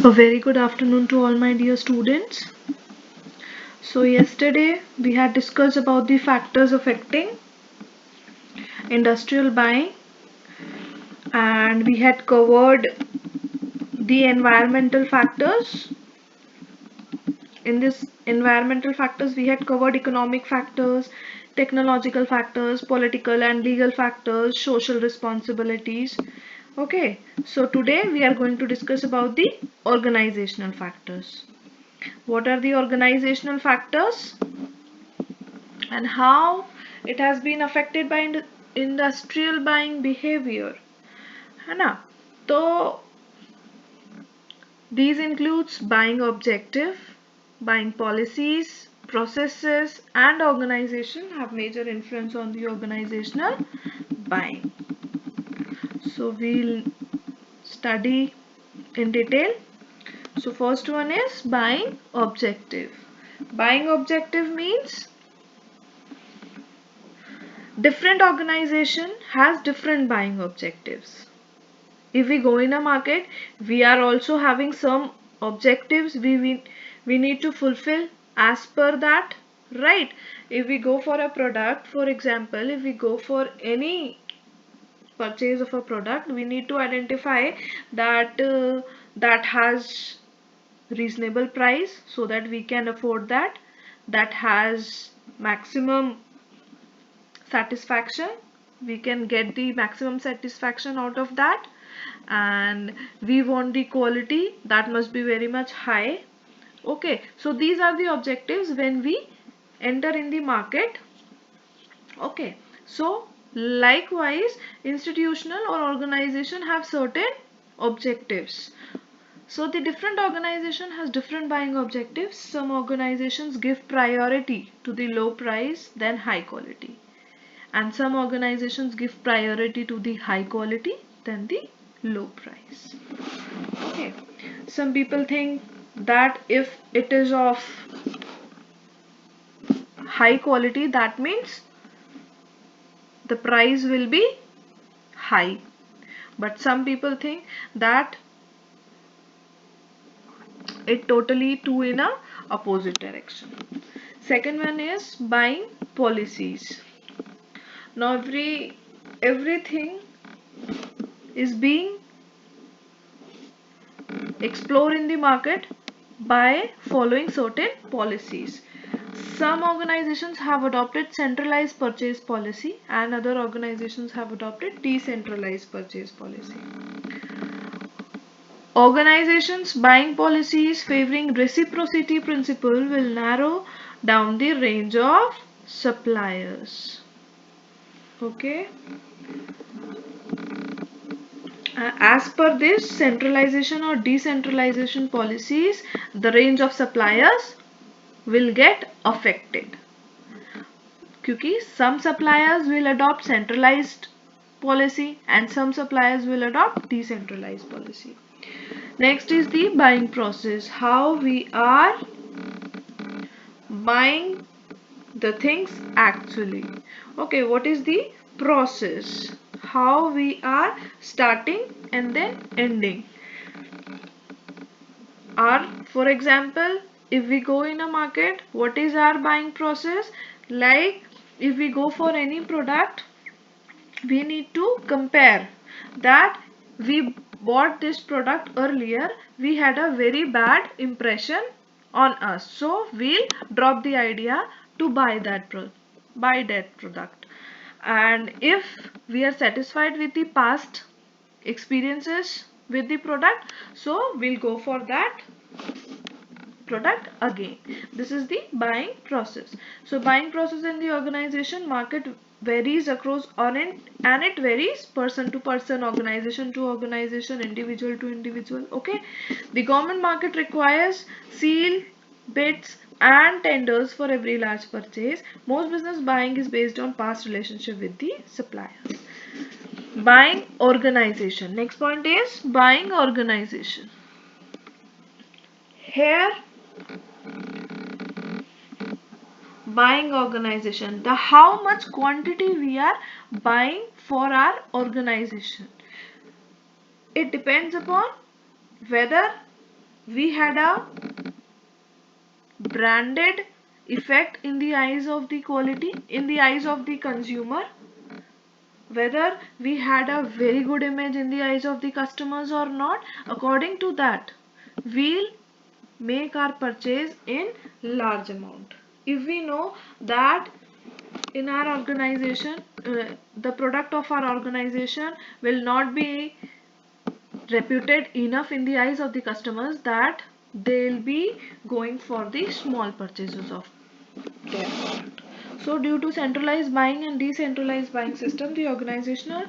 A very good afternoon to all my dear students. So yesterday we had discussed about the factors affecting industrial buying, and we had covered the environmental factors. In this environmental factors we had covered economic factors, technological factors, political and legal factors, social responsibilities. Okay, so today we are going to discuss about the organizational factors. What are the organizational factors and how it has been affected by industrial buying behavior, है ना? तो these includes buying objective, buying policies, processes and organization have major influence on the organizational buying. So we'll study in detail. So first one is buying objective. Buying objective means different organization has different buying objectives. If we go in a market, we are also having some objectives we need to fulfill as per that, right? If we go for a product, for example, if we go for any purchase of a product, we need to identify that that has reasonable price so that we can afford that has maximum satisfaction, we can get the maximum satisfaction out of that, and we want the quality that must be very much high. Okay, so these are the objectives when we enter in the market. Okay, so likewise institutional or organization have certain objectives. So the different organization has different buying objectives. Some organizations give priority to the low price than high quality, and some organizations give priority to the high quality than the low price. Okay, some people think that if it is of high quality, that means the price will be high, but some people think that it totally two in a opposite direction. Second one is buying policies. Now everything is being explored in the market by following certain policies. Some organizations have adopted centralized purchase policy and other organizations have adopted decentralized purchase policy. Organizations buying policies favoring reciprocity principle will narrow down the range of suppliers. Okay. As per this centralization or decentralization policies, the range of suppliers will get affected. क्योंकि some suppliers will adopt centralized policy and some suppliers will adopt decentralized policy. Next is the buying process. How we are buying the things actually. Okay, what is the process? How we are starting and then ending. For example, if we go in a market, what is our buying process? Like if we go for any product, we need to compare that we bought this product earlier, we had a very bad impression on us, so we'll drop the idea to buy that product. And if we are satisfied with the past experiences with the product, so we'll go for that product again. This is the buying process. So buying process in the organization market varies across on it, and it varies person to person, organization to organization, individual to individual. Okay, the government market requires seal, bids and tenders for every large purchase. Most business buying is based on past relationship with the suppliers. Buying organization. Next point is buying organization. Here buying organization, the how much quantity we are buying for our organization, it depends upon whether we had a branded effect in the eyes of the quality, in the eyes of the consumer, whether we had a very good image in the eyes of the customers or not. According to that, we'll make our purchase in large amount. If we know that in our organization, the product of our organization will not be reputed enough in the eyes of the customers, that they'll be going for the small purchases of their product. So due to centralized buying and decentralized buying system, the organizational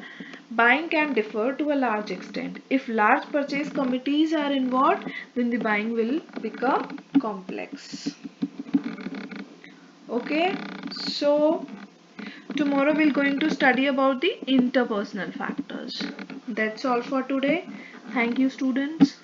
buying can differ to a large extent. If large purchase committees are involved, then the buying will become complex. Okay, so tomorrow we're going to study about the interpersonal factors. That's all for today. Thank you, students.